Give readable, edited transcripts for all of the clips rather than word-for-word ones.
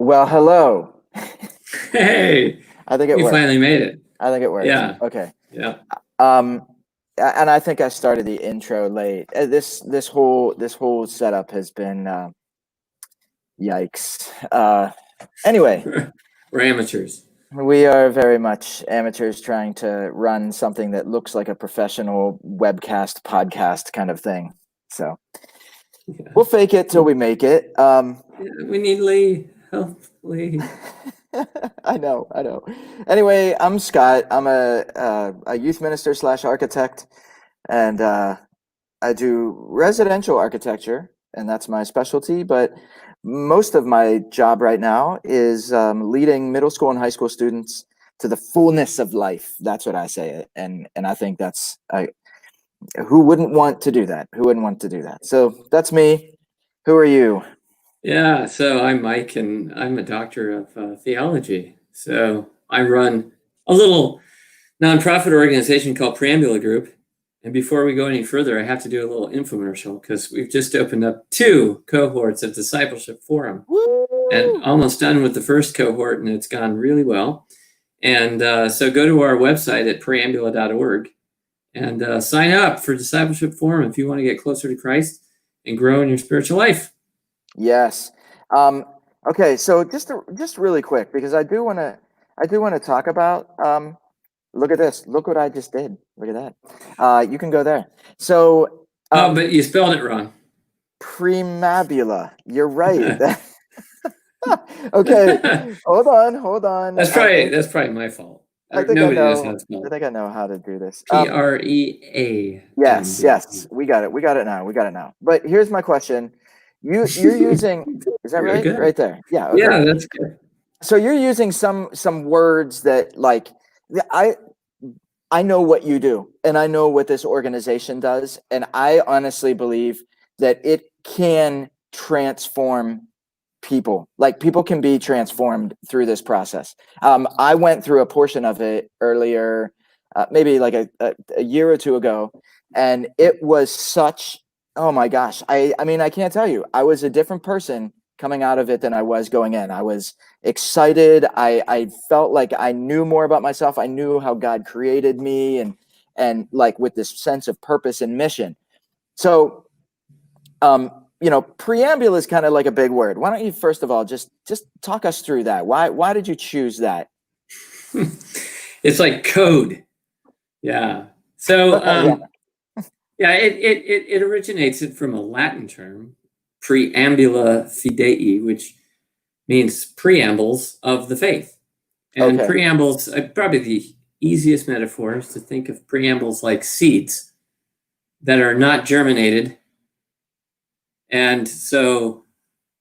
Well, hello. Hey, I think it you worked. finally made it. I think it worked. Yeah, Okay. yeah. Um, and I think I started the intro late. This whole setup has been yikes. Anyway, We're amateurs. we are very much amateurs trying to run something that looks like a professional webcast podcast kind of thing. So Yeah. we'll fake it till we make it. Yeah, we need Lee. Help, Lee. I know. Anyway, I'm Scott. I'm a youth minister slash architect, and I do residential architecture, and that's my specialty. But most of my job right now is leading middle school and high school students to the fullness of life. That's what I say, and I think who wouldn't want to do that? Who wouldn't want to do that? So that's me. Who are you? Yeah, so I'm Mike, and I'm a doctor of theology. So I run a little nonprofit organization called Preambula Group. And before we go any further, I have to do a little infomercial because we've just opened up 2 cohorts of Discipleship Forum and Woo! almost done with the first cohort, and it's gone really well. And so go to our website at preambula.org and sign up for Discipleship Forum if you want to get closer to Christ and grow in your spiritual life. Yes. Um, okay, so just really quick, because I do want to talk about look at this. Look what I just did. Look at that. You can go there. So Oh, but you spelled it wrong. Premabula. You're right. Okay. Hold on. That's probably my fault. I think I Nobody knows how know to spell I it. think I know how to do this. P-R-E-A. Yes. We got it. We got it now. But here's my question. You're using, is that Really right? good. Right there. Yeah, okay. Yeah, that's good. So you're using some words that, like, I know what you do, and I know what this organization does, and I honestly believe that it can transform people. Like, people can be transformed through this process. I went through a portion of it earlier, maybe like a year or two ago, and it was such, oh my gosh. I mean, I can't tell you. I was a different person coming out of it than I was going in. I was excited. I felt like I knew more about myself. I knew how God created me, and like, with this sense of purpose and mission. So preamble is kind of like a big word. Why don't you first of all just talk us through that? Why did you choose that? It's like code. Yeah. So Yeah. yeah, it originates from a Latin term, preambula fidei, which means preambles of the faith. And Okay. preambles, probably the easiest metaphor is to think of preambles like seeds that are not germinated. And so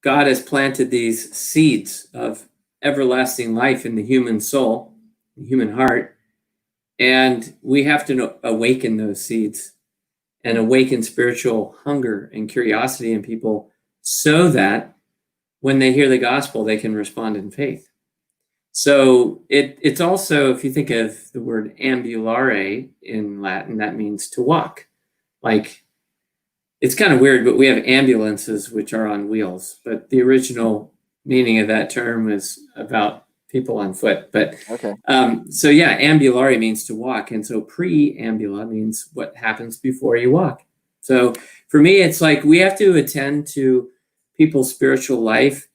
God has planted these seeds of everlasting life in the human soul, the human heart, and we have to awaken those seeds and awaken spiritual hunger and curiosity in people so that when they hear the gospel, they can respond in faith. So it's also, if you think of the word ambulare in Latin, that means to walk. Like, it's kind of weird, but we have ambulances which are on wheels, but the original meaning of that term is about people on foot. But Okay. so yeah, ambulare means to walk, and so preambula means what happens before you walk. So for me, it's like we have to attend to people's spiritual life,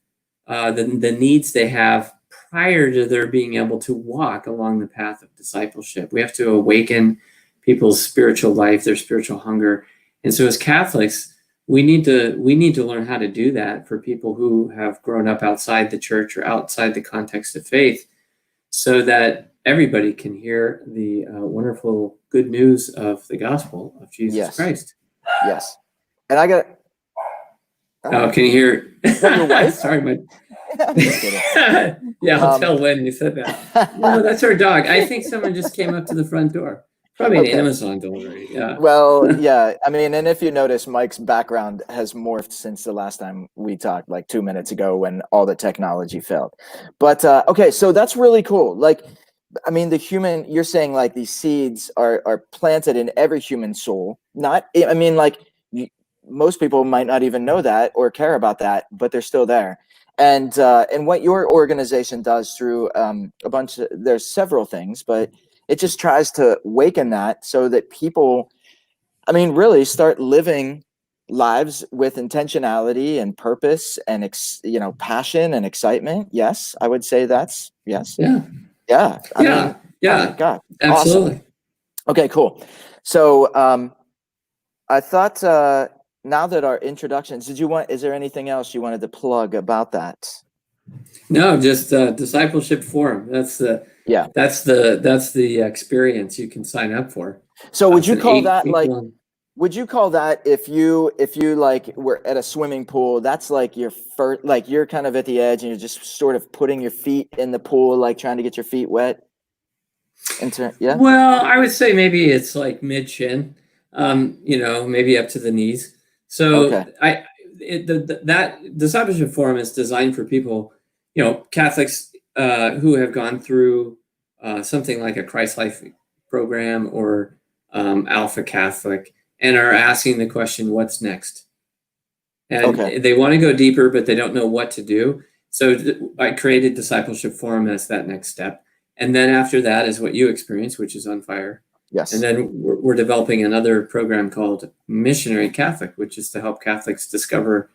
the needs they have prior to their being able to walk along the path of discipleship. We have to awaken people's spiritual life, their spiritual hunger. And so as Catholics, we need to learn how to do that for people who have grown up outside the church or outside the context of faith, so that everybody can hear the wonderful good news of the gospel of Jesus Christ. Yes. And I got. Oh, can you hear? Is that your wife? Sorry, my. I'm just kidding. Yeah, I'll tell when you said that. No, that's our dog. I think someone just came up to the front door. Probably an Amazon delivery. Yeah. Well, yeah. I mean, and if you notice, Mike's background has morphed since the last time we talked, like 2 minutes ago, when all the technology failed. But okay, so that's really cool. Like, I mean, you're saying, like, these seeds are planted in every human soul. I mean, like, most people might not even know that or care about that, but they're still there. And what your organization does through there's several things, but it just tries to waken that so that people, I mean, really start living lives with intentionality and purpose and passion and excitement. Yes, I would say that's yes. Yeah. Yeah. I Yeah. mean, Yeah. oh my God. Absolutely. Awesome. Okay, cool. So I thought now that our introductions, is there anything else you wanted to plug about that? No, just discipleship forum. That's the Yeah. that's the experience you can sign up for. So would It's you an call 8 that week like, long. would you call that if you like were at a swimming pool, that's like your first, like you're kind of at the edge and you're just sort of putting your feet in the pool, like trying to get your feet wet? Yeah. Well, I would say maybe it's like mid chin, maybe up to the knees. So Okay. that discipleship forum is designed for people, Catholics who have gone through something like a Christ Life program or Alpha Catholic and are asking the question, what's next? And Okay. they want to go deeper, but they don't know what to do. So I created discipleship forum as that next step. And then after that is what you experience, which is on fire. Yes. And then we're developing another program called Missionary Catholic, which is to help Catholics discover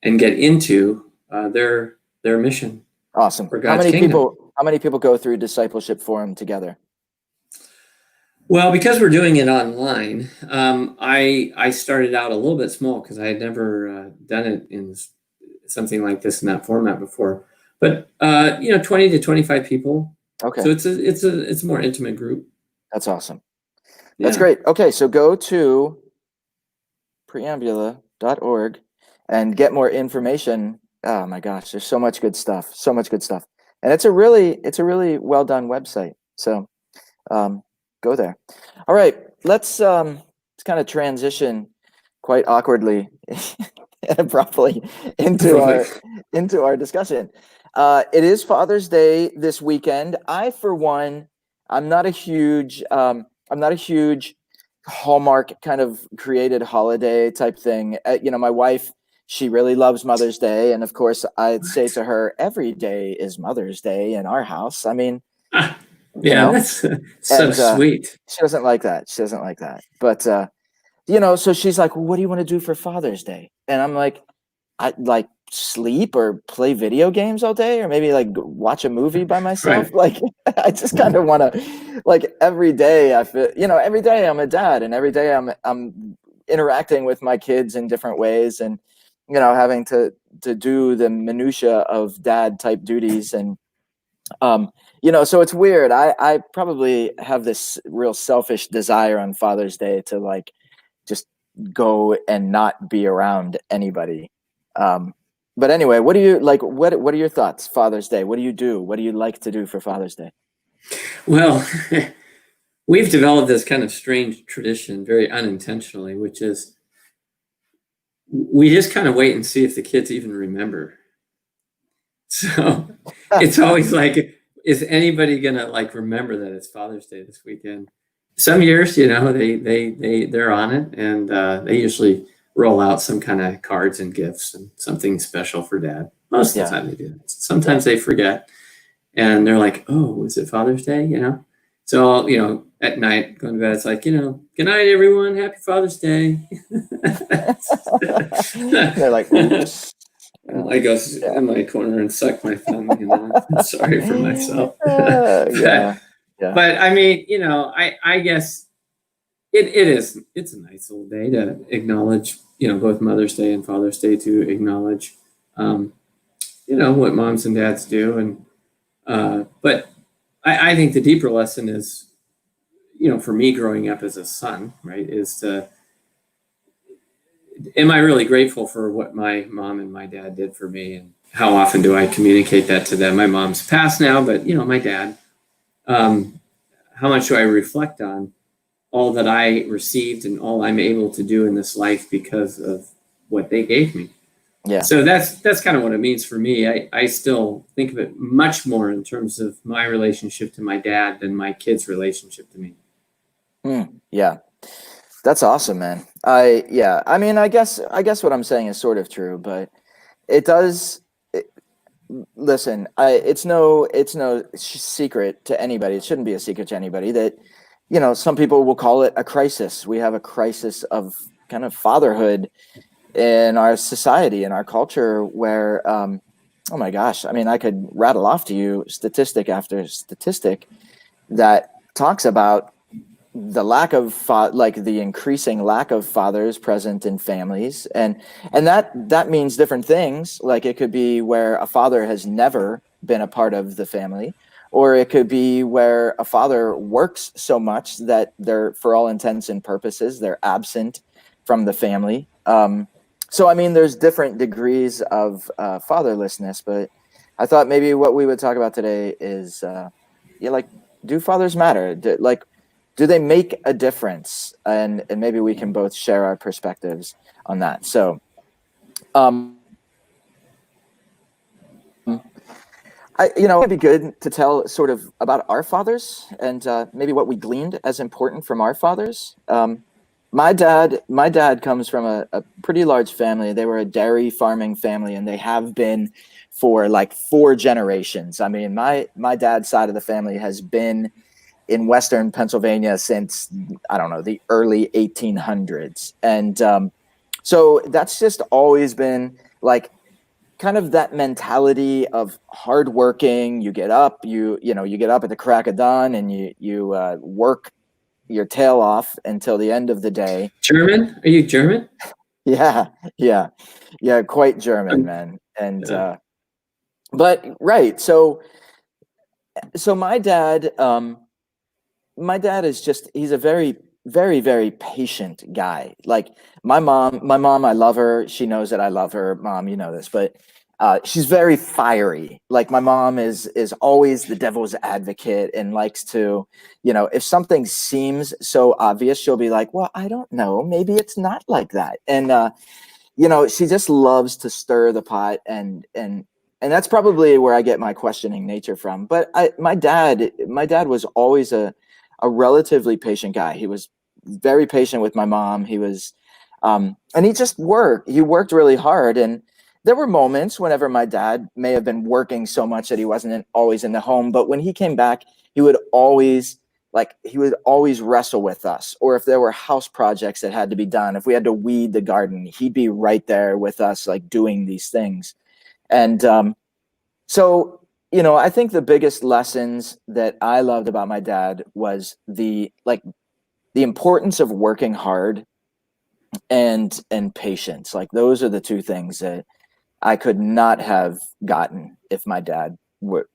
and get into their mission. Awesome. For God's kingdom. How many people go through discipleship forum together? Well, because we're doing it online, I started out a little bit small because I had never done it in something like this in that format before. But 20 to 25 people. Okay. So it's a more intimate group. That's awesome. That's great. Okay, so go to preambula.org and get more information. Oh my gosh, there's so much good stuff. So much good stuff. And it's a really well done website. So go there. All right, let's kind of transition quite awkwardly and abruptly into our discussion. It is Father's Day this weekend. I, for one, I'm not a huge Hallmark kind of created holiday type thing. My wife, she really loves Mother's Day, and of course, I'd say to her, every day is Mother's Day in our house. I mean, that's so sweet. She doesn't like that. But so she's like, well, what do you want to do for Father's Day? And I'm like, I like sleep or play video games all day, or maybe like watch a movie by myself. Right. Like, I just kind of want to, like, every day I feel, every day I'm a dad, and every day I'm interacting with my kids in different ways, and having to do the minutia of dad type duties. And so it's weird. I probably have this real selfish desire on Father's Day to like just go and not be around anybody. But anyway, what do you like? What are your thoughts? Father's Day. What do you do? What do you like to do for Father's Day? Well, we've developed this kind of strange tradition, very unintentionally, which is we just kind of wait and see if the kids even remember. So it's always like, is anybody gonna like remember that it's Father's Day this weekend? Some years, they're on it, and they usually roll out some kind of cards and gifts and something special for Dad. Most of the time they do. Sometimes they forget, and they're like, "Oh, is it Father's Day?" So at night going to bed, it's like, good night, everyone. Happy Father's Day. They're like, oops. I go in my corner and suck my thumb. I'm sorry for myself. Yeah. But I mean, I guess it's a nice little day to acknowledge, both Mother's Day and Father's Day, to acknowledge, what moms and dads do. And, but I think the deeper lesson is, for me growing up as a son, right, is am I really grateful for what my mom and my dad did for me? And how often do I communicate that to them? My mom's passed now, but my dad, how much do I reflect on all that I received and all I'm able to do in this life because of what they gave me? Yeah. So that's kind of what it means for me. I still think of it much more in terms of my relationship to my dad than my kids' relationship to me. Yeah. That's awesome, man. I mean, I guess what I'm saying is sort of true, but it does. listen, it's no secret to anybody. It shouldn't be a secret to anybody that, some people will call it a crisis. We have a crisis of kind of fatherhood in our society, in our culture, where, oh my gosh, I mean, I could rattle off to you statistic after statistic that talks about the lack of the increasing lack of fathers present in families, and that means different things. Like, it could be where a father has never been a part of the family, or it could be where a father works so much that they're, for all intents and purposes, they're absent from the family. So I mean, there's different degrees of fatherlessness, but I thought maybe what we would talk about today is like, do fathers matter? Do they make a difference? And maybe we can both share our perspectives on that. So, it'd be good to tell sort of about our fathers and maybe what we gleaned as important from our fathers. My dad comes from a pretty large family. They were a dairy farming family, and they have been for like 4 generations. I mean, my dad's side of the family has been in Western Pennsylvania since, I don't know, the early 1800s. And so that's just always been like kind of that mentality of hardworking. You get up, you get up at the crack of dawn, and you work your tail off until the end of the day. German? Are you German? Yeah, quite German, man. And but right, so my dad is just, he's a very, very, very patient guy. Like, my mom, I love her. She knows that I love her. Mom, you know this, but she's very fiery. Like, my mom is always the devil's advocate and likes to, if something seems so obvious, she'll be like, well, I don't know, maybe it's not like that. And she just loves to stir the pot, and that's probably where I get my questioning nature from. But my dad was always a relatively patient guy. He was very patient with my mom. He was, and he just worked. He worked really hard. And there were moments whenever my dad may have been working so much that he wasn't always in the home. But when he came back, he would always wrestle with us. Or if there were house projects that had to be done, if we had to weed the garden, he'd be right there with us, like, doing these things. And so, I think the biggest lessons that I loved about my dad was the importance of working hard and patience. Like, those are the 2 things that I could not have gotten if my dad we're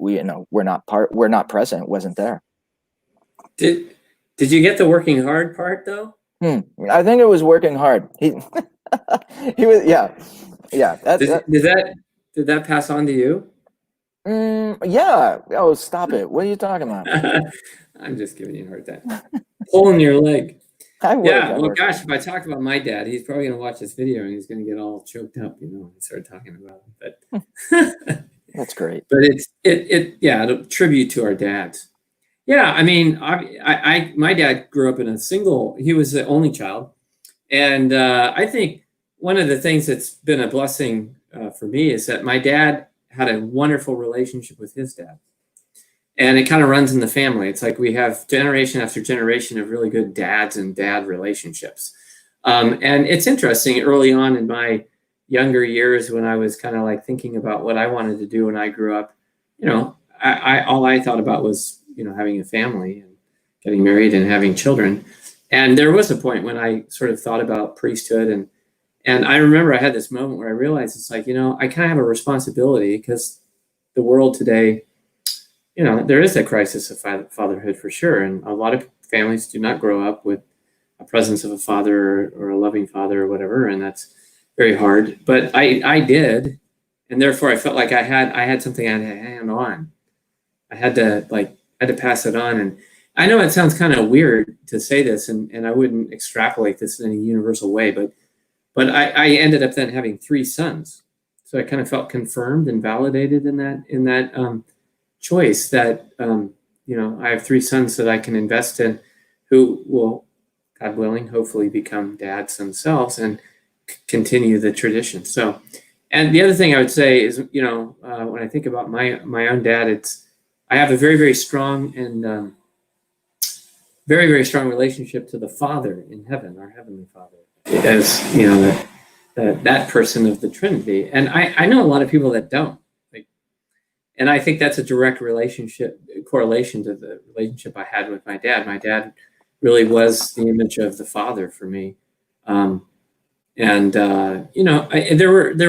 not present, wasn't there. Did you get the working hard part though? I think it was working hard. He was, yeah. Did that pass on to you? Yeah. Oh, stop it. What are you talking about? I'm just giving you a hard time. Pulling your leg. Well, gosh, if I talk about my dad, he's probably going to watch this video and he's going to get all choked up, and start talking about it. But that's great. But a tribute to our dads. Yeah, I mean, my dad grew up in he was the only child. And I think one of the things that's been a blessing for me is that my dad had a wonderful relationship with his dad. And it kind of runs in the family. It's like we have generation after generation of really good dads and dad relationships. And it's interesting, early on in my younger years, when I was kind of like thinking about what I wanted to do when I grew up, all I thought about was, having a family and getting married and having children. And there was a point when I sort of thought about priesthood. And I remember I had this moment where I realized it's like, I kind of have a responsibility, because the world today, there is a crisis of fatherhood for sure. And a lot of families do not grow up with a presence of a father or a loving father or whatever. And that's very hard. But I did. And therefore I felt like I had something I had to hand on. I had to pass it on. And I know it sounds kind of weird to say this, and I wouldn't extrapolate this in any universal way, but I ended up then having 3 sons. So I kind of felt confirmed and validated in that choice that, I have 3 sons that I can invest in, who will, God willing, hopefully become dads themselves and continue the tradition. So, And the other thing I would say is, when I think about my own dad, I have a very, very strong and very, very strong relationship to the Father in heaven, our Heavenly Father, as that person of the Trinity. And I know a lot of people that don't. And I think that's a direct correlation to the relationship I had with my dad. My dad really was the image of the Father for me. There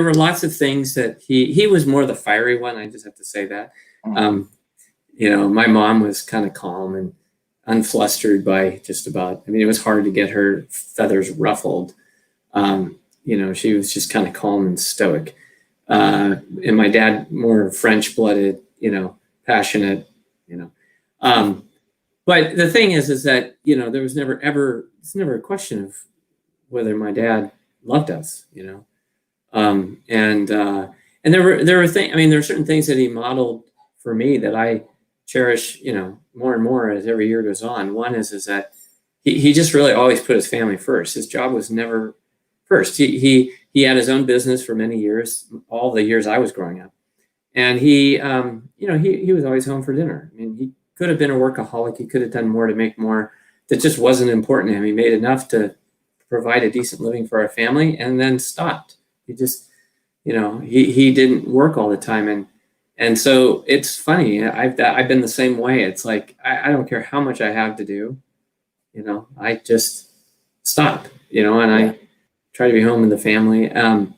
were lots of things that he was more the fiery one. I just have to say that. My mom was kind of calm and unflustered by just about. I mean, it was hard to get her feathers ruffled. She was just kind of calm and stoic. And my dad, more French-blooded, passionate. But the thing is that there was it's never a question of whether my dad loved us, and there were things. I mean, there are certain things that he modeled for me that I cherish, more and more as every year goes on. One is that he just really always put his family first. His job was never first. He had his own business for many years, all the years I was growing up, and he was always home for dinner. I mean, he could have been a workaholic. He could have done more to make more. That just wasn't important to him. He made enough to provide a decent living for our family, and then stopped. He just, he didn't work all the time, and so it's funny. I've been the same way. It's like I don't care how much I have to do, I just stop, and I try to be home with the family. And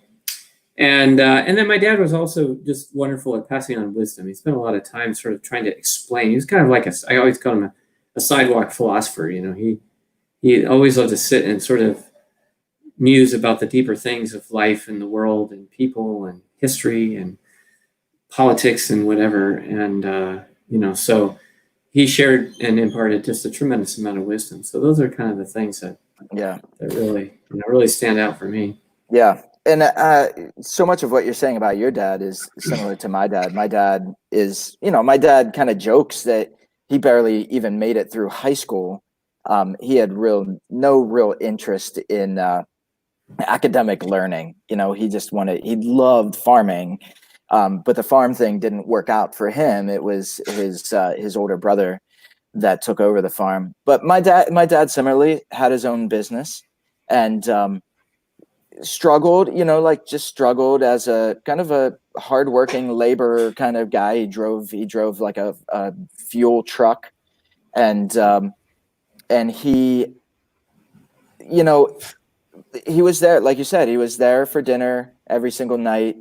then my dad was also just wonderful at passing on wisdom. He spent a lot of time sort of trying to explain. He was kind of like I always call him a sidewalk philosopher. He always loved to sit and sort of muse about the deeper things of life and the world and people and history and politics and whatever. And, so he shared and imparted just a tremendous amount of wisdom. So those are kind of the things that really stand out for me. Yeah. And so much of what you're saying about your dad is similar to my dad. My dad kind of jokes that he barely even made it through high school. He had no real interest in academic learning. He loved farming, but the farm thing didn't work out for him. It was his older brother that took over the farm. But my dad similarly had his own business and struggled, struggled as a kind of a hardworking labor kind of guy. He drove like a fuel truck, and he, he was there, like you said, he was there for dinner every single night.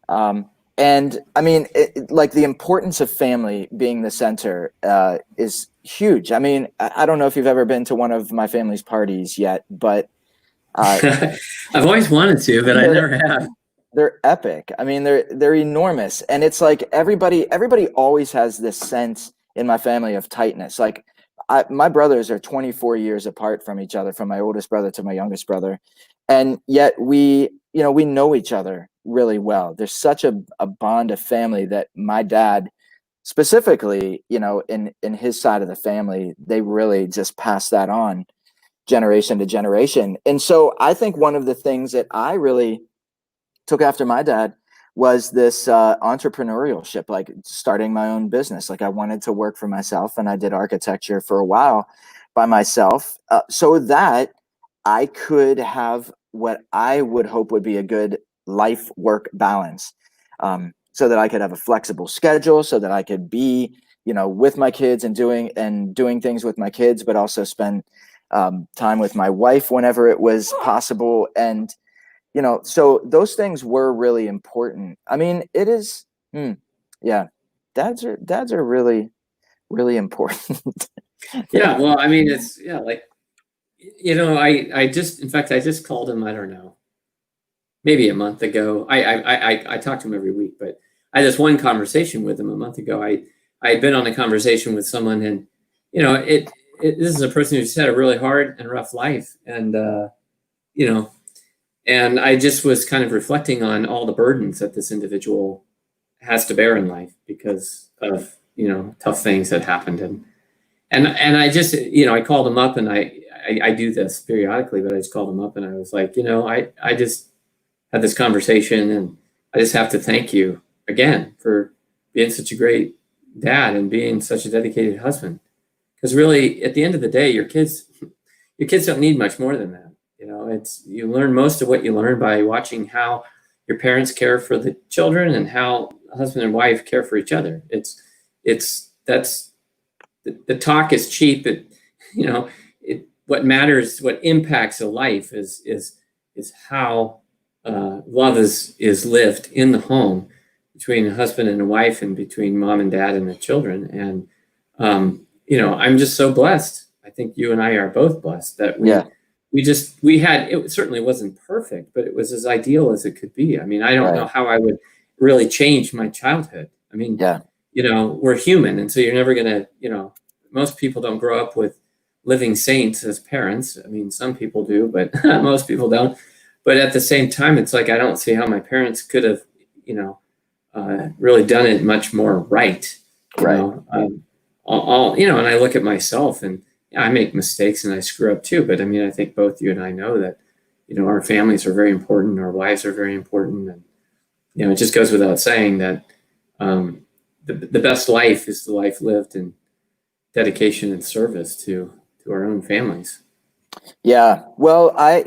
And I mean, like the importance of family being the center is huge. I mean, I don't know if you've ever been to one of my family's parties yet, but I've always wanted to, but I never have. They're epic. I mean, they're enormous, and it's like everybody always has this sense in my family of tightness. Like my brothers are 24 years apart from each other, from my oldest brother to my youngest brother, and yet we know each other really well. There's such a bond of family that my dad specifically, in his side of the family, they really just pass that on generation to generation. And so I think one of the things that I really took after my dad was this entrepreneurship, like starting my own business. Like I wanted to work for myself, and I did architecture for a while by myself, so that I could have what I would hope would be a good life work balance, so that I could have a flexible schedule, so that I could be, with my kids and doing things with my kids, but also spend time with my wife whenever it was possible. And so those things were really important. I mean, it is, dads are really, really important. Yeah. Well, I mean, it's, like, I just called him, I don't know, maybe a month ago. I talk to him every week, but I had this one conversation with him a month ago. I had been on a conversation with someone, and, this is a person who's had a really hard and rough life. And, and I just was kind of reflecting on all the burdens that this individual has to bear in life because of, tough things that happened. And I just, I called him up, and I do this periodically, but I just called him up and I was like, I just had this conversation, and, I just have to thank you again for being such a great dad and being such a dedicated husband. Because really, at the end of the day, your kids don't need much more than that. You know, it's you learn most of what you learn by watching how your parents care for the children and how husband and wife care for each other. It's that's the talk is cheap. You know, what matters, what impacts a life is how love is lived in the home between a husband and a wife and between mom and dad and the children. And you know, I'm just so blessed. I think you and I are both blessed that Yeah. we had, it certainly wasn't perfect, but it was as ideal as it could be. I mean, I don't know Right. how I would really change my childhood. I mean, Yeah. you know, we're human. And so you're never going to, you know, most people don't grow up with living saints as parents. I mean, some people do, but most people don't. But at the same time, it's like, I don't see how my parents could have, you know, really done it much more right. You Right. know, you know, and I look at myself and yeah, I make mistakes and I screw up too. But I mean, I think both you and I know that, you know, our families are very important. Our wives are very important. And, you know, it just goes without saying that the best life is the life lived in dedication and service to our own families. Yeah. Well, I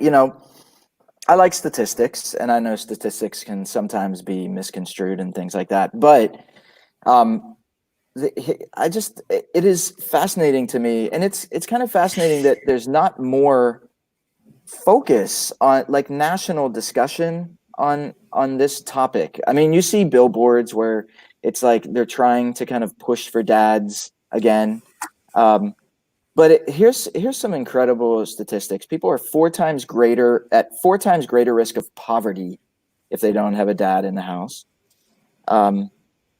like statistics, and I know statistics can sometimes be misconstrued and things like that. But um, it is fascinating to me, and it's kind of fascinating that there's not more focus on like national discussion on this topic. I mean, you see billboards where it's like they're trying to kind of push for dads again. Um, but here's some incredible statistics. People are four times greater risk of poverty if they don't have a dad in the house.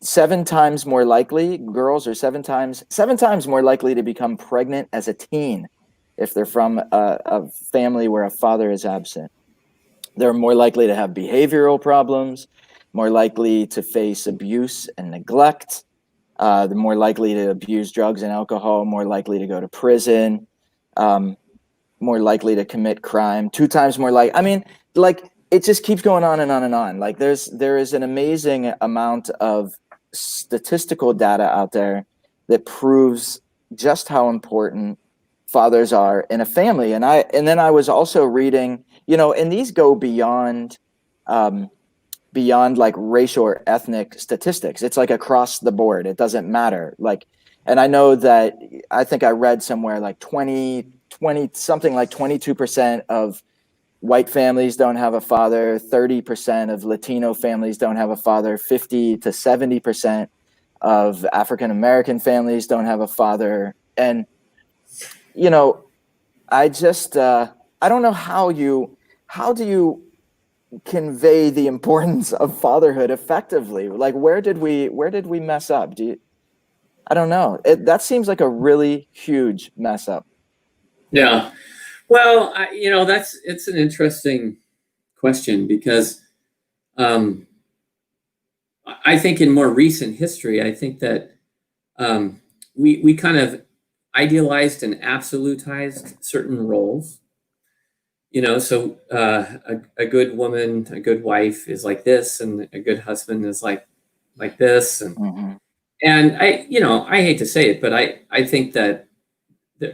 7 times more likely, girls are 7 times more likely to become pregnant as a teen if they're from a family where a father is absent. They're more likely to have behavioral problems, more likely to face abuse and neglect. They're more likely to abuse drugs and alcohol, more likely to go to prison, more likely to commit crime, 2 times more like, I mean, like it just keeps going on and on and on. Like there is an amazing amount of statistical data out there that proves just how important fathers are in a family. And then I was also reading, you know, and these go beyond like racial or ethnic statistics. It's like across the board. It doesn't matter. Like, and I know that I think I read somewhere like 20 something like 22% of white families don't have a father, 30% of Latino families don't have a father, 50 to 70% of African American families don't have a father. And you know, I just I don't know how do you convey the importance of fatherhood effectively? Like where did we mess up? I don't know. That seems like a really huge mess up. Yeah. Well, you know, it's an interesting question because um, I think in more recent history, I think that we kind of idealized and absolutized certain roles. You know, so a good woman, a good wife is like this, and a good husband is like this, Mm-hmm. and you know, I hate to say it, but I think that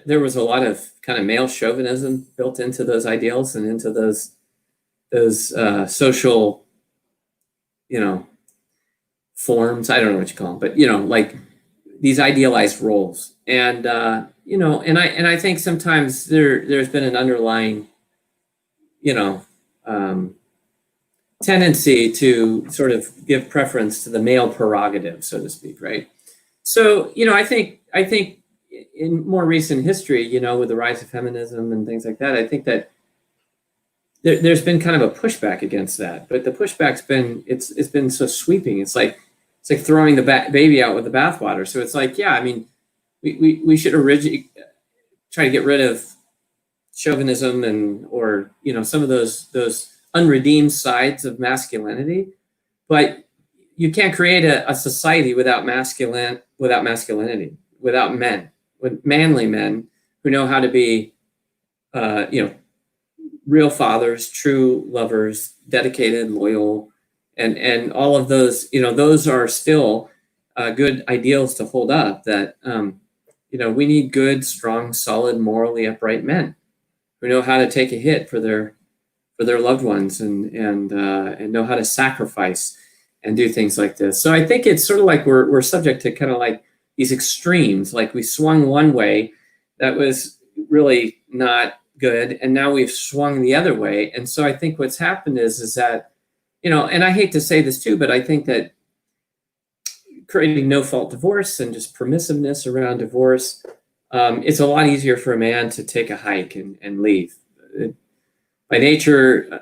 there was a lot of kind of male chauvinism built into those ideals and into those social, you know, forms. I don't know what you call them, but you know, like these idealized roles, and you know, and I think sometimes there's been an underlying, you know, um, tendency to sort of give preference to the male prerogative, so to speak, right? So, you know, I think in more recent history, you know, with the rise of feminism and things like that, I think that there's been kind of a pushback against that. But the pushback's been it's been so sweeping. It's like throwing the baby out with the bathwater. So it's like, yeah, I mean, we should originally try to get rid of chauvinism and or you know some of those unredeemed sides of masculinity, but you can't create a society without masculinity, without men, with manly men who know how to be you know real fathers, true lovers, dedicated, loyal, and all of those, those are still good ideals to hold up, that we need good, strong, solid, morally upright men who know how to take a hit for their loved ones, and know how to sacrifice and do things like this. So I think it's sort of like we're subject to kind of like these extremes. Like we swung one way that was really not good, and now we've swung the other way. And so I think what's happened is that, and I hate to say this too, but I think that creating no-fault divorce and just permissiveness around divorce, it's a lot easier for a man to take a hike and leave. By nature,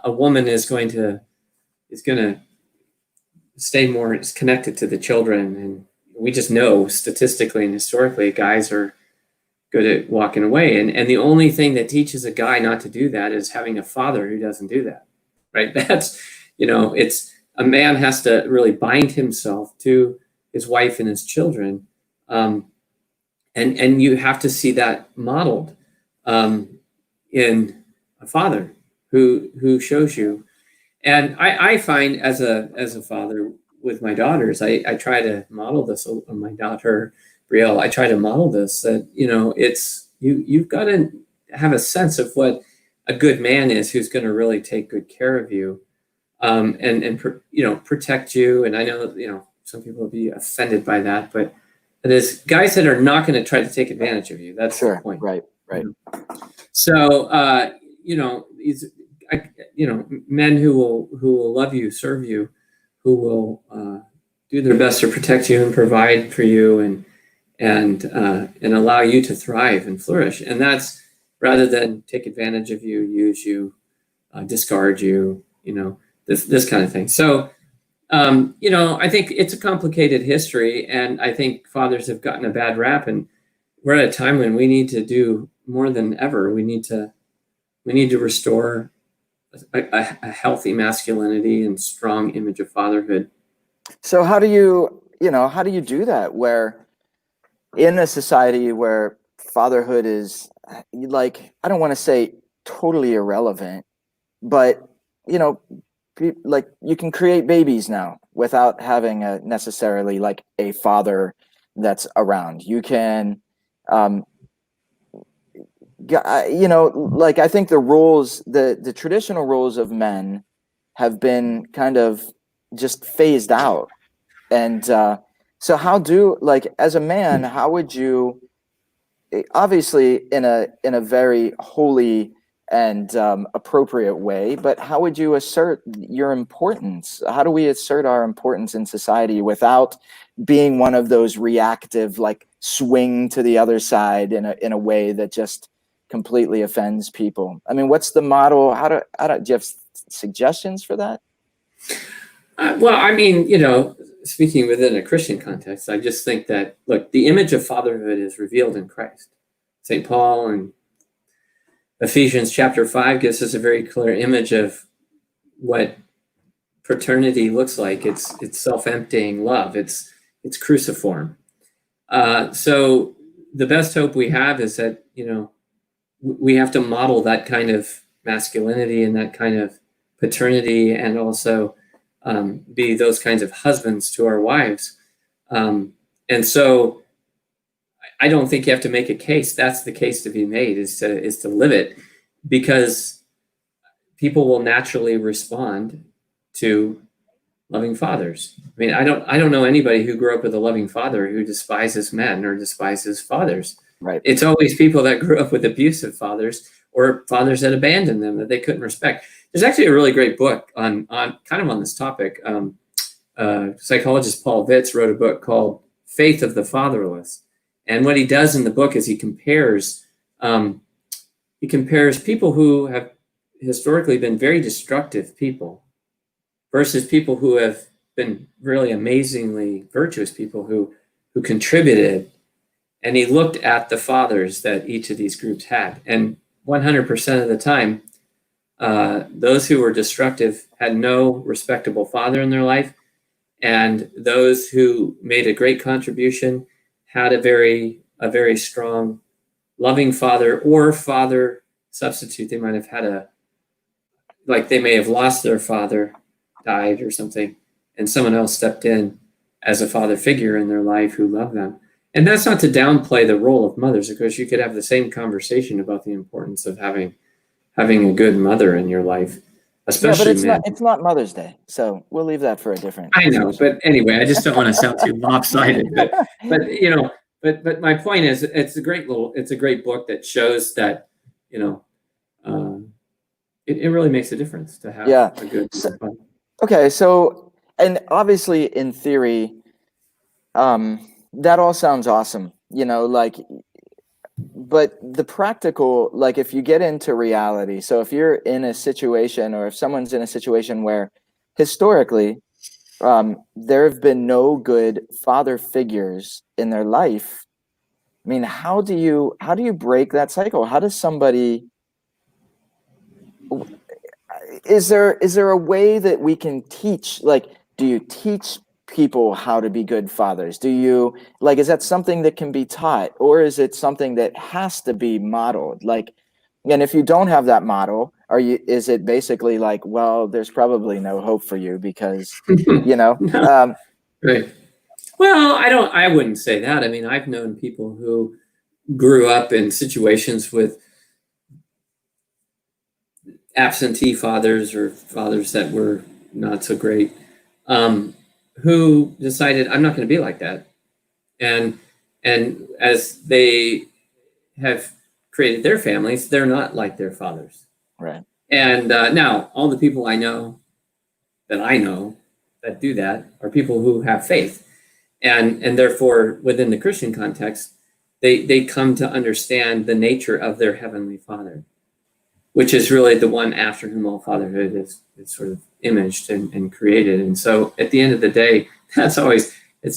a woman is going to stay more connected to the children, and we just know statistically and historically, guys are good at walking away, and the only thing that teaches a guy not to do that is having a father who doesn't do that, right? That's, it's a man has to really bind himself to his wife and his children, and you have to see that modeled in a father who shows you. And I find as a father with my daughters, I try to model this on my daughter Brielle. I try to model this, that it's you've got to have a sense of what a good man is, who's going to really take good care of you, and protect you. And I know some people will be offended by that, but it is guys that are not going to try to take advantage of you. That's the point. Right. So these men who will love you, serve you, who will do their best to protect you and provide for you, and allow you to thrive and flourish. And that's rather than take advantage of you, use you, discard you, this kind of thing. So I think it's a complicated history, and I think fathers have gotten a bad rap, and we're at a time when we need to do more than ever. We need to restore a healthy masculinity and strong image of fatherhood. So how do you do that, where in a society where fatherhood is, like, I don't want to say totally irrelevant, but like you can create babies now without having necessarily like a father that's around. You can like, I think the rules, the traditional roles of men have been kind of just phased out. And so as a man, how would you, obviously in a very holy and appropriate way, but how would you assert your importance? How do we assert our importance in society without being one of those reactive, like, swing to the other side in a way that just completely offends people? I mean, what's the model? How do you have suggestions for that? Well, I mean, speaking within a Christian context, I just think that, look, the image of fatherhood is revealed in Christ. St. Paul in Ephesians chapter 5 gives us a very clear image of what paternity looks like. It's self-emptying love. It's cruciform. So the best hope we have is that, we have to model that kind of masculinity and that kind of paternity, and also be those kinds of husbands to our wives. And so I don't think you have to make a case. That's the case to be made, is to live it, because people will naturally respond to loving fathers. I mean, I don't know anybody who grew up with a loving father who despises men or despises fathers. Right. It's always people that grew up with abusive fathers, or fathers that abandoned them, that they couldn't respect. There's actually a really great book on kind of on this topic. Psychologist Paul Vitz wrote a book called Faith of the Fatherless. And what he does in the book is he compares people who have historically been very destructive people versus people who have been really amazingly virtuous people who contributed. And he looked at the fathers that each of these groups had. And 100% of the time, those who were destructive had no respectable father in their life. And those who made a great contribution had a very strong, loving father or father substitute. They might have had they may have lost their father, died or something, and someone else stepped in as a father figure in their life who loved them. And that's not to downplay the role of mothers, because you could have the same conversation about the importance of having a good mother in your life, especially men. It's not Mother's Day, so we'll leave that for a different I know, discussion. but anyway, I just don't want to sound too lopsided. But my point is, it's a great book that shows that, it really makes a difference to have a good father. Okay, so, and obviously in theory, that all sounds awesome, but the practical, like if you get into reality, so if you're in a situation, or if someone's in a situation where historically there have been no good father figures in their life, I mean, how do you break that cycle? How does somebody, is there a way that we can teach, like, do you teach people how to be good fathers? Do you, like, is that something that can be taught, or is it something that has to be modeled? Like, and if you don't have that model, is it basically like, well, there's probably no hope for you because, No. Right. Well, I wouldn't say that. I mean, I've known people who grew up in situations with absentee fathers, or fathers that were not so great, who decided, I'm not going to be like that. And as they have created their families, they're not like their fathers. Right. And now all the people I know that do that are people who have faith. And therefore, within the Christian context, they come to understand the nature of their heavenly Father, which is really the one after whom all fatherhood is sort of imaged and created. And so at the end of the day, it's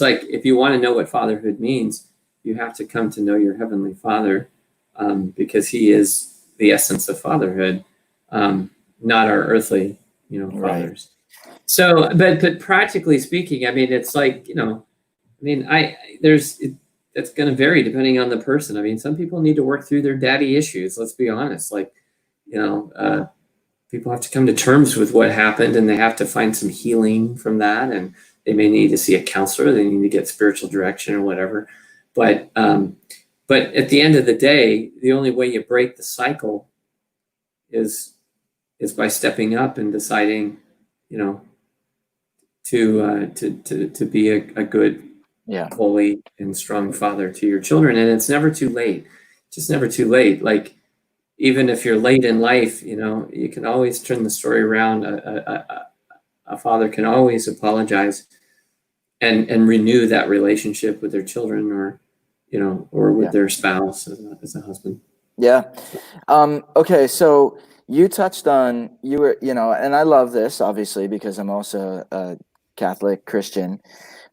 like, if you want to know what fatherhood means, you have to come to know your heavenly Father, because he is the essence of fatherhood, not our earthly, fathers. Right. So, but practically speaking, I mean, it's like, that's going to vary depending on the person. I mean, some people need to work through their daddy issues. Let's be honest. Like, people have to come to terms with what happened, and they have to find some healing from that. And they may need to see a counselor. They need to get spiritual direction or whatever. But at the end of the day, the only way you break the cycle is by stepping up and deciding, to be a good, holy and strong father to your children. And it's never too late. Just never too late. Like, even if you're late in life, you can always turn the story around. A father can always apologize and renew that relationship with their children, or with their spouse as a husband. Yeah. Okay. So you touched on, and I love this obviously because I'm also a Catholic Christian,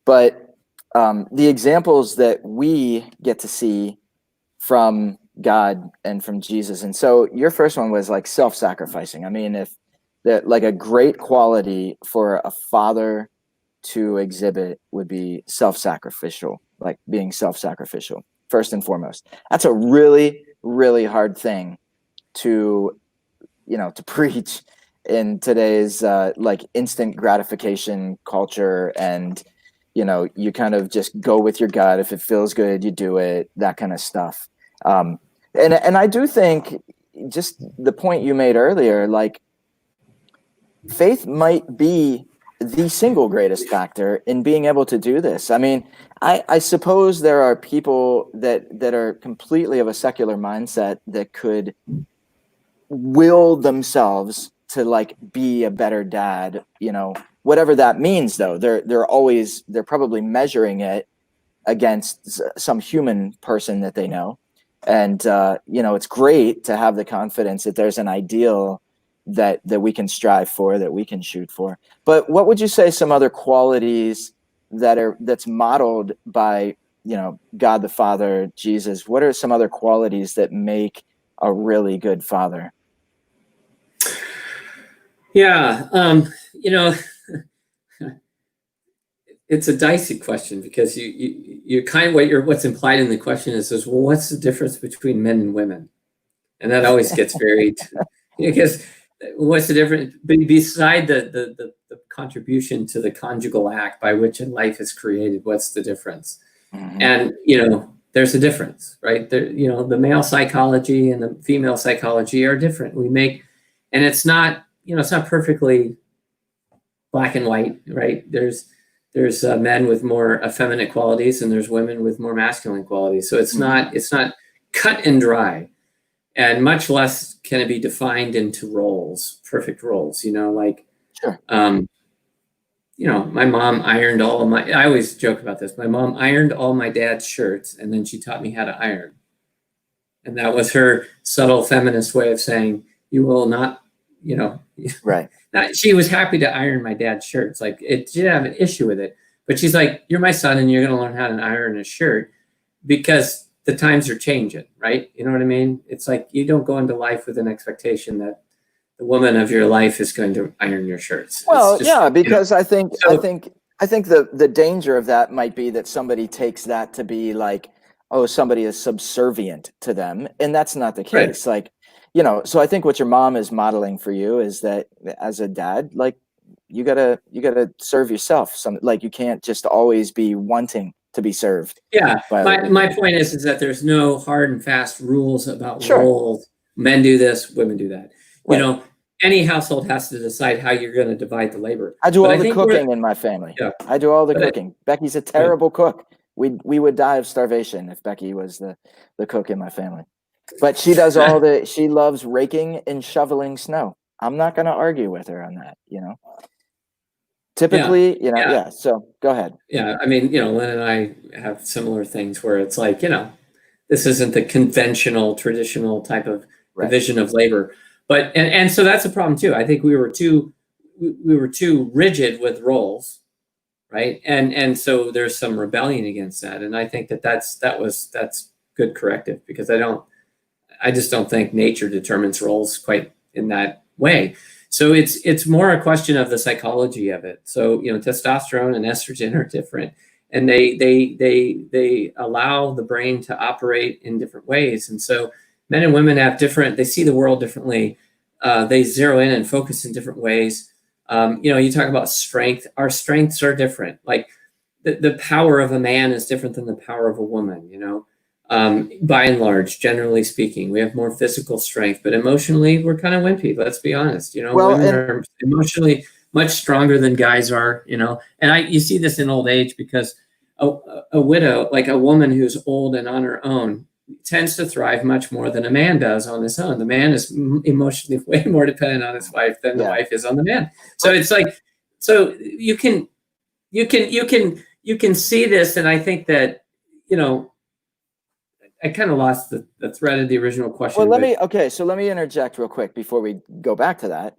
but the examples that we get to see from God and from Jesus. And so your first one was like self-sacrificing. I mean, if that, like, a great quality for a father to exhibit would be self-sacrificial, like being self-sacrificial first and foremost. That's a really, really hard thing to preach in today's like instant gratification culture. And you kind of just go with your gut. If it feels good, you do it, that kind of stuff. And I do think, just the point you made earlier, like, faith might be the single greatest factor in being able to do this. I mean, I suppose there are people that are completely of a secular mindset that could will themselves to, like, be a better dad, whatever that means, though. They're probably measuring it against some human person that they know. And, it's great to have the confidence that there's an ideal that we can strive for, that we can shoot for. But what would you say some other qualities that's modeled by, God the Father, Jesus? What are some other qualities that make a really good father? Yeah. It's a dicey question, because you kind of, what's implied in the question is, well, what's the difference between men and women? And that always gets very, because What's the difference beside the contribution to the conjugal act by which a life is created? What's the difference? Mhm. And there's a difference, right? There, the male psychology and the female psychology are different. And it's not perfectly black and white, right? There's men with more effeminate qualities, and there's women with more masculine qualities. So it's not cut and dry, and much less can it be defined into roles, perfect roles. Sure. My mom ironed all of my. I always joke about this. My mom ironed all my dad's shirts, and then she taught me how to iron, and that was her subtle feminist way of saying, "You will not, Right. She was happy to iron my dad's shirts. Like, she didn't have an issue with it, but she's like, "You're my son, and you're going to learn how to iron a shirt because the times are changing, right?" You know what I mean? It's like you don't go into life with an expectation that the woman of your life is going to iron your shirts. Well, because I think the danger of that might be that somebody takes that to be like, oh, somebody is subservient to them, and that's not the case. Right. Like, so I think what your mom is modeling for you is that as a dad, like you gotta serve yourself. Like you can't just always be wanting to be served. Yeah. By My point is that there's no hard and fast rules about Sure. roles. Men do this, women do that. Right. Any household has to decide how you're going to divide the labor. I do all the cooking in my family. Yeah. I do all the cooking. Becky's a terrible cook. We would die of starvation if Becky was the cook in my family. But she does she loves raking and shoveling snow. I'm not going to argue with her on that, Typically, Yeah. So go ahead. Yeah. I mean, Lynn and I have similar things where it's like, this isn't the conventional, traditional type of division of labor. But and so that's a problem too. I think we were too rigid with roles, right? And so there's some rebellion against that. And I think that's good corrective, because I just don't think nature determines roles quite in that way. So it's more a question of the psychology of it. So testosterone and estrogen are different, and they allow the brain to operate in different ways. And so men and women they see the world differently. They zero in and focus in different ways. You talk about strength. Our strengths are different. Like the power of a man is different than the power of a woman. By and large, generally speaking, we have more physical strength, but emotionally, we're kind of wimpy. Let's be honest. Women are emotionally much stronger than guys are. And you see this in old age, because a widow, like a woman who's old and on her own, tends to thrive much more than a man does on his own. The man is emotionally way more dependent on his wife than the wife is on the man. So it's like, so you can see this, and I think that I kind of lost the thread of the original question. Well, so let me interject real quick before we go back to that.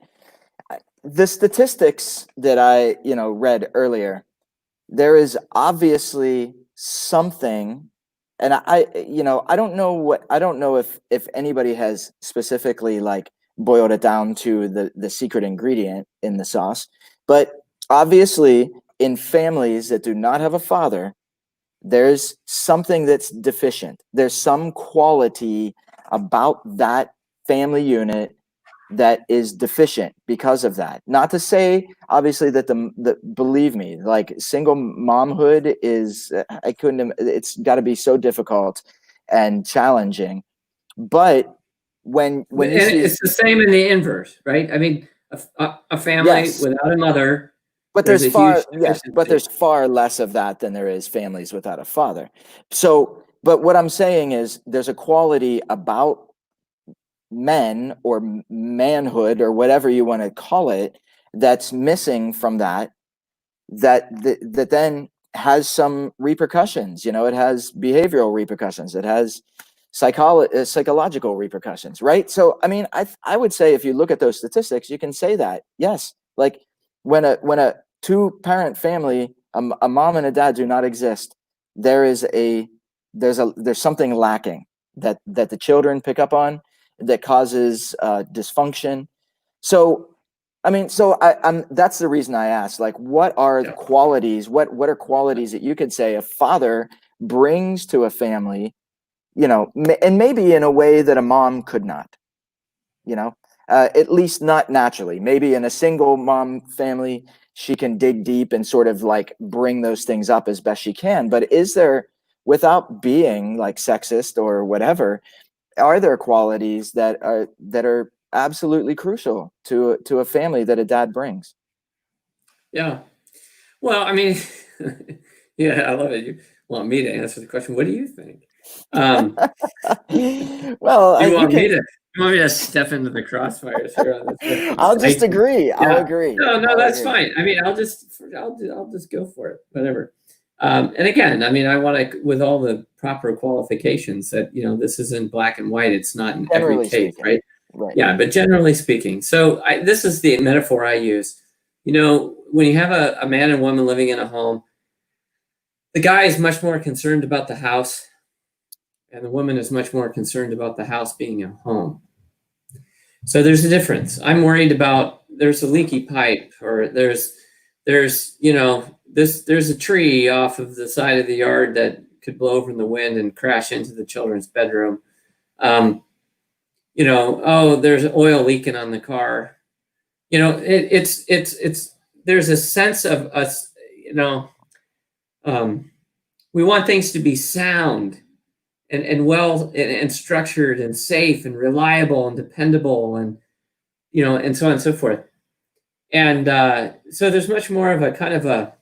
The statistics that I read earlier, there is obviously something. And I don't know if anybody has specifically like boiled it down to the secret ingredient in the sauce, but obviously in families that do not have a father, there's something that's deficient. There's some quality about that family unit that is deficient because of that. Not to say, obviously, that believe me, like single momhood is, it's got to be so difficult and challenging. But when you see, it's the same in the inverse, right? I mean, a family without a mother. But there's far less of that than there is families without a father. So, but what I'm saying is there's a quality about men or manhood or whatever you want to call it that's missing from that then has some repercussions. It has behavioral repercussions. It has psychological repercussions, right? So, I mean, I would say if you look at those statistics, you can say that, yes, like when a two-parent family, a mom and a dad do not exist, there's something lacking that the children pick up on that causes dysfunction. So, I mean, that's the reason I asked, like, what are the qualities? What are qualities that you could say a father brings to a family, and maybe in a way that a mom could not, at least not naturally. Maybe in a single mom family, she can dig deep and sort of like bring those things up as best she can. But is there, without being like sexist or whatever, are there qualities that are absolutely crucial to a family that a dad brings? Yeah. Well, I mean, yeah, I love it. You want me to answer the question. What do you think? Um, Well, you you want me can. to you want me to step into the crossfires here on this? I'll just Spicy. agree. I'll Yeah. agree. No, I'll that's agree. fine. I mean, I'll just go for it. Whatever. And again, I mean, I want to, with all the proper qualifications, that this isn't black and white. It's not in every Generally case, speaking, right? right. Yeah, but generally speaking. So this is the metaphor I use. When you have a man and woman living in a home, the guy is much more concerned about the house, and the woman is much more concerned about the house being a home. So there's a difference. I'm worried about there's a leaky pipe, or there's there's a tree off of the side of the yard that could blow over in the wind and crash into the children's bedroom. Oh, there's oil leaking on the car. It's there's a sense of us, we want things to be sound and well and structured and safe and reliable and dependable, and and so on and so forth. And so there's much more of a kind of a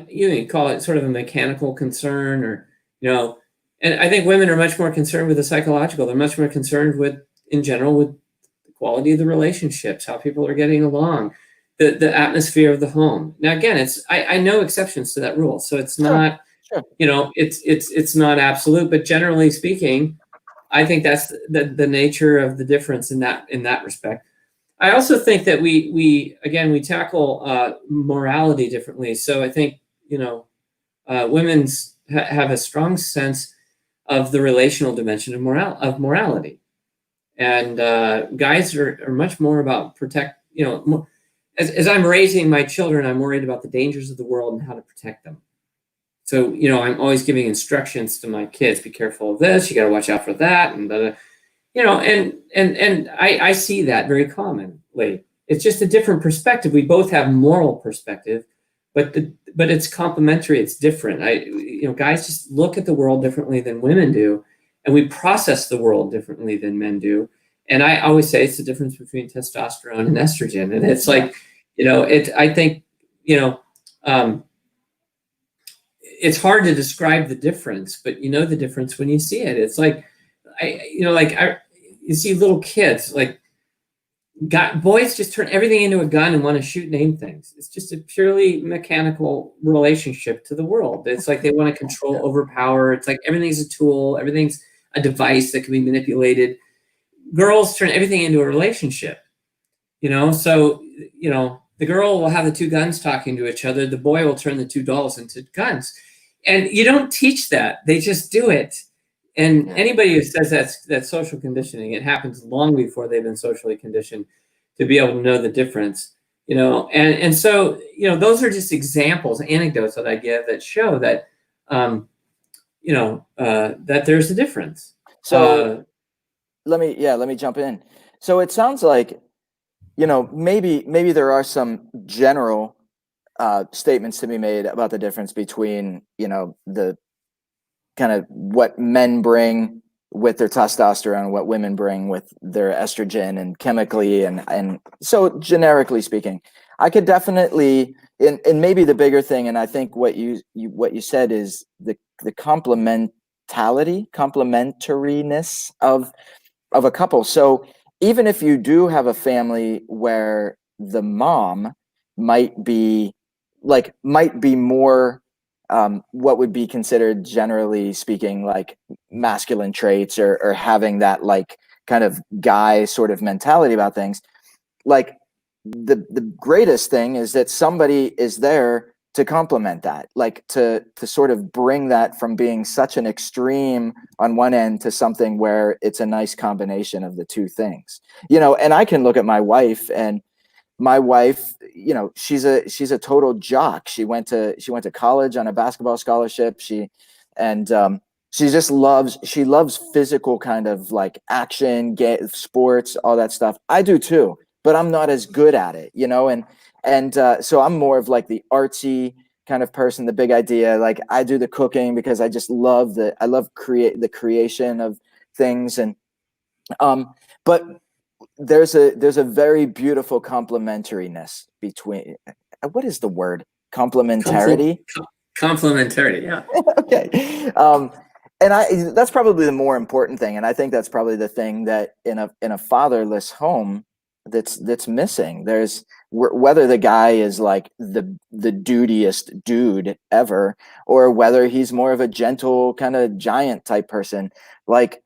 you call it sort of a mechanical concern, or and I think women are much more concerned with the psychological. They're much more concerned with, in general, with the quality of the relationships, how people are getting along, the atmosphere of the home. Now, again, I know exceptions to that rule, so it's not Sure. it's not absolute, but generally speaking, I think that's the nature of the difference in that respect. I also think that we tackle morality differently. So I think women have a strong sense of the relational dimension of morality, and guys are much more about protect. As I'm raising my children, I'm worried about the dangers of the world and how to protect them. So I'm always giving instructions to my kids: be careful of this. You got to watch out for that, and and I see that very commonly. It's just a different perspective. We both have moral perspective, but it's complementary. It's different. Guys just look at the world differently than women do, and we process the world differently than men do. And I always say it's the difference between testosterone and estrogen. And it's like, I think, it's hard to describe the difference, but the difference when you see it. It's like, you see little kids, like boys just turn everything into a gun and want to shoot and aim things. It's just a purely mechanical relationship to the world. It's like they want to control, overpower. It's like everything's a tool, everything's a device that can be manipulated. Girls turn everything into a relationship, so the girl will have the two guns talking to each other. The boy will turn the two dolls into guns. And you don't teach that. They just do it. And anybody who says that's social conditioning, it happens long before they've been socially conditioned to be able to know the difference. And so those are just examples, anecdotes that I give that show that that there's a difference. So let me jump in. So it sounds like maybe there are some general statements to be made about the difference between the kind of what men bring with their testosterone, what women bring with their estrogen, and chemically, and so generically speaking, I could definitely, and maybe the bigger thing, and I think what you said is the complementariness of a couple. So even if you do have a family where the mom might be more what would be considered, generally speaking, like masculine traits, or having that like kind of guy sort of mentality about things, like the greatest thing is that somebody is there to complement that, like to sort of bring that from being such an extreme on one end to something where it's a nice combination of the two things. And I can look at my wife, and my wife, she's a total jock. She went to college on a basketball scholarship. And she loves physical kind of like action, sports, all that stuff. I do too, but I'm not as good at it, and so I'm more of like the artsy kind of person, the big idea. Like I do the cooking because I just love the creation of things. And but there's a very beautiful complementariness between, what is the word? Complementarity? Complementarity, yeah. Okay. And that's probably the more important thing, and I think that's probably the thing that in a fatherless home that's missing. There's whether the guy is like the dudiest dude ever, or whether he's more of a gentle kind of giant type person, like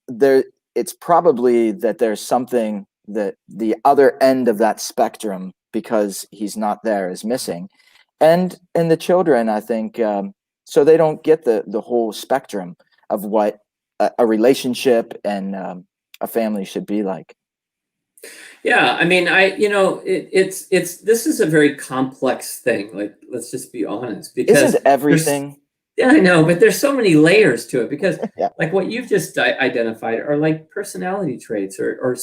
there it's probably that there's something that the other end of that spectrum, because he's not there, is missing. And the children, I think, so they don't get the whole spectrum of what a relationship and a family should be like. Yeah, I mean, it's this is a very complex thing. Like, let's just be honest, because Isn't everything? yeah, I know, but there's so many layers to it, because Yeah. like what you've just identified are like personality traits or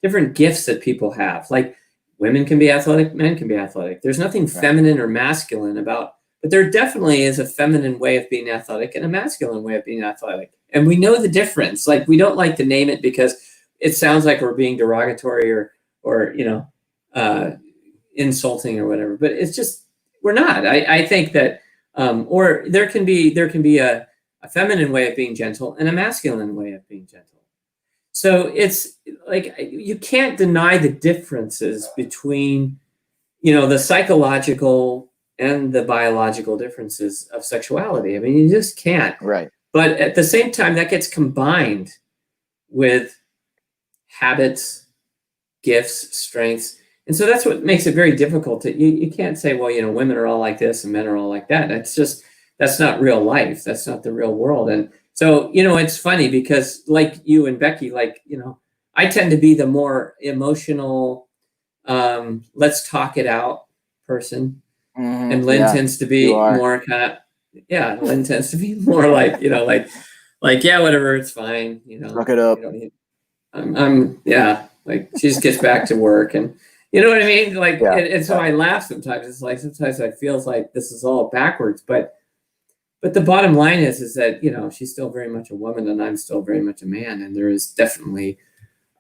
different gifts that people have. Like women can be athletic, men can be athletic. There's nothing Right. feminine or masculine about, but there definitely is a feminine way of being athletic and a masculine way of being athletic. And we know the difference. Like we don't like to name it because it sounds like we're being derogatory or insulting or whatever. But it's just, we're not. I think that or there can be a feminine way of being gentle and a masculine way of being gentle. So it's like you can't deny the differences between the psychological and the biological differences of sexuality. I mean, you just can't. Right. But at the same time, that gets combined with habits, gifts, strengths. And so that's what makes it very difficult. You can't say, well, women are all like this and men are all like that. That's not real life. That's not the real world. And so, it's funny because like you and Becky, like, I tend to be the more emotional, let's talk it out person. Mm-hmm. And Lynn tends to be more kind of, Lynn tends to be more like, like, yeah, whatever, it's fine. Look it up. Like she just gets back to work, and you know what I mean? Like, Yeah. and so I laugh sometimes. It's like, sometimes I feel like this is all backwards, but the bottom line is that, she's still very much a woman and I'm still very much a man. And there is definitely,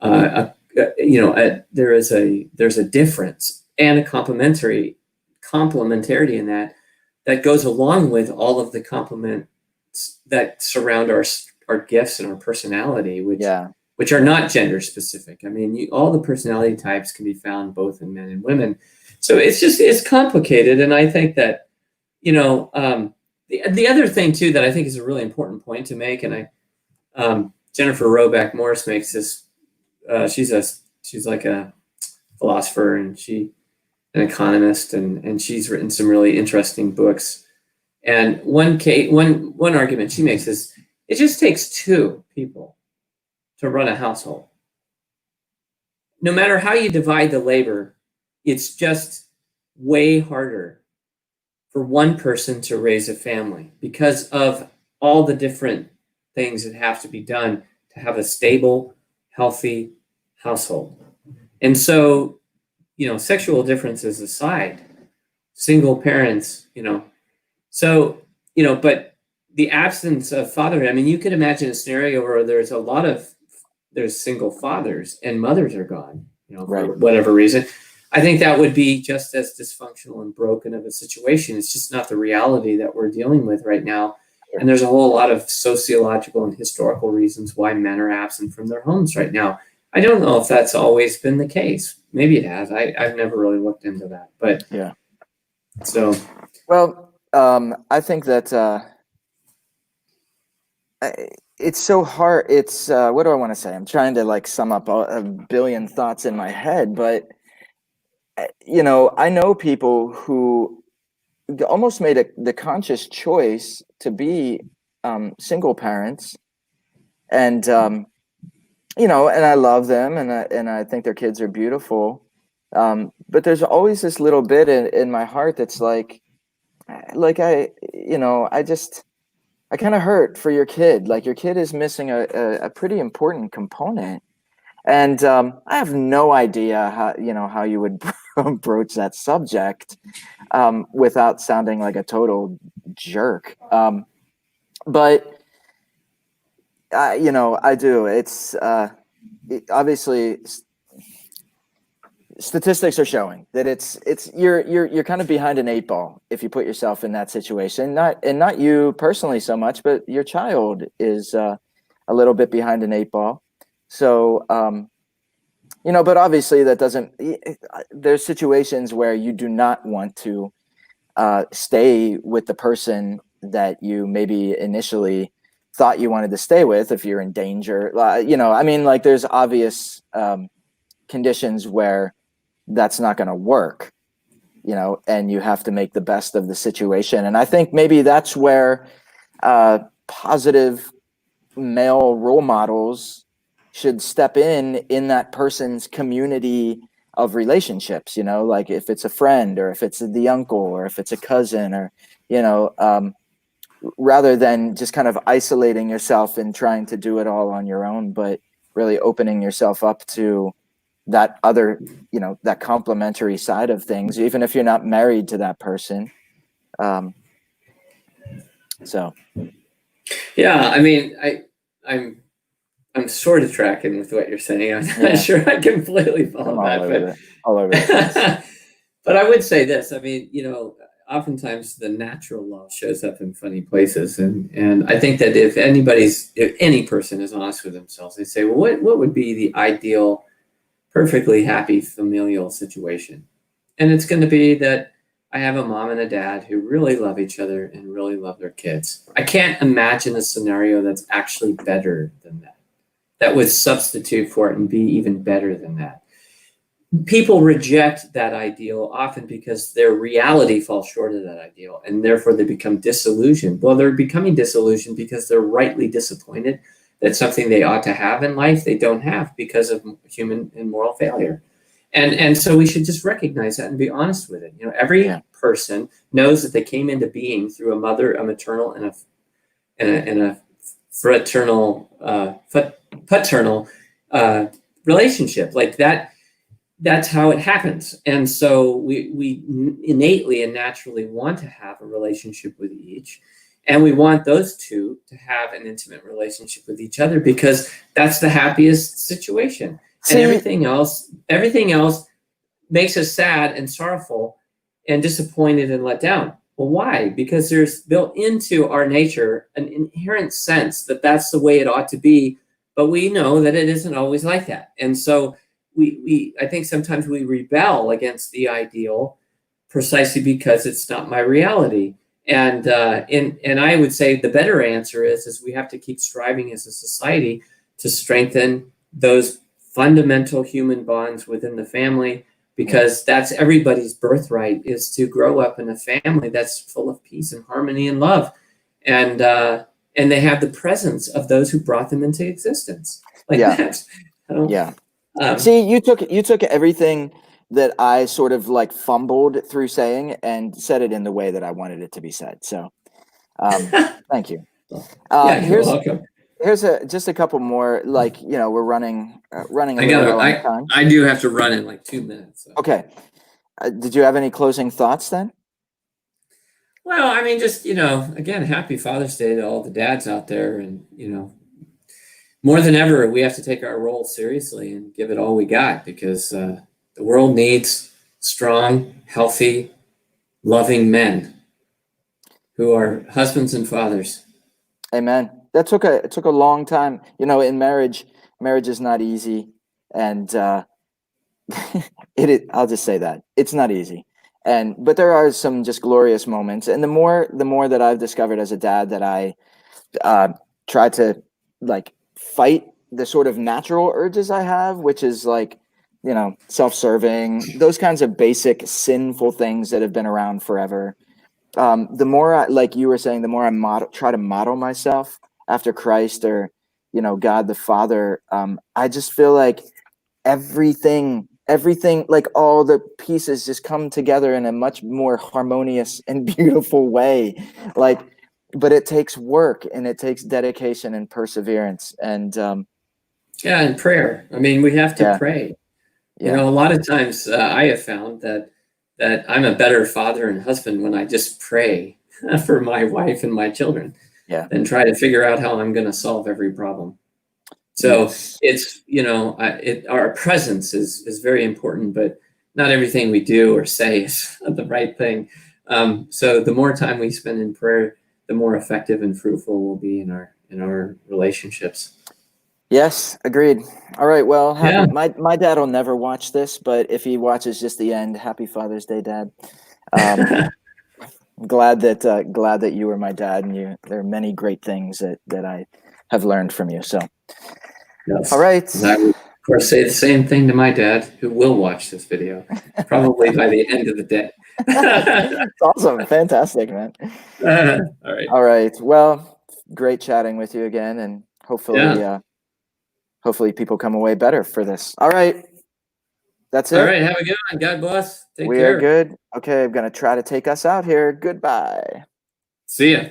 there's a difference and a complementarity in that goes along with all of the complements that surround our gifts and our personality, which are not gender specific. I mean, all the personality types can be found both in men and women. So it's complicated. And I think that, the other thing too, that I think is a really important point to make, and Jennifer Roback Morris makes this, she's like a philosopher and an economist, and she's written some really interesting books. And one argument she makes is it just takes two people to run a household. No matter how you divide the labor, it's just way harder for one person to raise a family because of all the different things that have to be done to have a stable, healthy household. And so, sexual differences aside, single parents, but the absence of fatherhood, I mean, you could imagine a scenario where there's single fathers and mothers are gone, for whatever reason. I think that would be just as dysfunctional and broken of a situation. It's just not the reality that we're dealing with right now. Sure. And there's a whole lot of sociological and historical reasons why men are absent from their homes right now. I don't know if that's always been the case. Maybe it has. I've never really looked into that. But yeah. So. Well, I think that it's so hard. It's what do I want to say? I'm trying to like sum up a billion thoughts in my head, but I know people who almost made the conscious choice to be single parents, and and I love them, and I think their kids are beautiful, but there's always this little bit in my heart that's like I just I kind of hurt for your kid. Like your kid is missing a pretty important component. And I have no idea how you would broach that subject without sounding like a total jerk. But I do. Obviously statistics are showing that you're kind of behind an 8 ball if you put yourself in that situation. Not you personally so much, but your child is a little bit behind an 8 ball. So but obviously that doesn't. There's situations where you do not want to stay with the person that you maybe initially thought you wanted to stay with if you're in danger. I mean, like there's obvious conditions where that's not going to work, and you have to make the best of the situation. And I think maybe that's where positive male role models should step in that person's community of relationships, like if it's a friend or if it's the uncle or if it's a cousin or, rather than just kind of isolating yourself and trying to do it all on your own, but really opening yourself up to that other, that complementary side of things, even if you're not married to that person. So. Yeah, I mean, I'm sort of tracking with what you're saying. I'm not sure I completely follow that, all over the but I would say this. I mean, oftentimes the natural law shows up in funny places, and I think that if any person is honest with themselves, they say, well, what would be the ideal, perfectly happy familial situation? And it's going to be that I have a mom and a dad who really love each other and really love their kids. I can't imagine a scenario that's actually better than that would substitute for it and be even better than that. People reject that ideal often because their reality falls short of that ideal, and therefore they become disillusioned. Well, they're becoming disillusioned because they're rightly disappointed that something they ought to have in life they don't have because of human and moral failure. And so we should just recognize that and be honest with it. Every person knows that they came into being through a mother, a maternal, and a fraternal, paternal relationship. Like that. That's how it happens. And so we innately and naturally want to have a relationship with each. And we want those two to have an intimate relationship with each other because that's the happiest situation. And everything else makes us sad and sorrowful and disappointed and let down. Well, why? Because there's built into our nature an inherent sense that that's the way it ought to be, but we know that it isn't always like that. And so I think sometimes we rebel against the ideal precisely because it's not my reality. And I would say the better answer is we have to keep striving as a society to strengthen those fundamental human bonds within the family, because that's everybody's birthright, is to grow up in a family that's full of peace and harmony and love. And they have the presence of those who brought them into existence. That. See, you took everything that I sort of like fumbled through saying and said it in the way that I wanted it to be said. So, thank you. You're welcome. Here's just a couple more. Like, we're running. I do have to run in like 2 minutes. So. Okay. Did you have any closing thoughts then? Well, I mean, just again, happy Father's Day to all the dads out there, and more than ever, we have to take our role seriously and give it all we got, because the world needs strong, healthy, loving men who are husbands and fathers. Amen. It took a long time. In marriage is not easy, and I'll just say that it's not easy. But there are some just glorious moments, and the more that I've discovered as a dad, that I try to like fight the sort of natural urges I have, which is like, self-serving, those kinds of basic sinful things that have been around forever. The more I, like you were saying, the more I try to model myself after Christ or, God the Father. I just feel like everything, like all the pieces just come together in a much more harmonious and beautiful way. Like but it takes work, and it takes dedication and perseverance. And Yeah, and prayer. I mean, we have to yeah, pray. You yeah, know, a lot of times I have found that I'm a better father and husband when I just pray for my wife and my children yeah. than try to figure out how I'm going to solve every problem. So Yes. it's, you know, our presence is very important, but not everything we do or say is the right thing. So the more time we spend in prayer, the more effective and fruitful we'll be in our relationships. Yes, agreed. All right. Well, Yeah. my dad will never watch this, but if he watches just the end, happy Father's Day, Dad. Glad that you were my dad, and there are many great things that I have learned from you. So, Yes. all right. And I would, of course, say the same thing to my dad, who will watch this video, probably by the end of the day. It's awesome. Fantastic, man. All right. All right. Well, great chatting with you again, and hopefully, Yeah. hopefully people come away better for this. All right. That's All it. right. Have a good one. God bless. Take We are care. good. Okay, I'm gonna try to take us out here. Goodbye. See ya.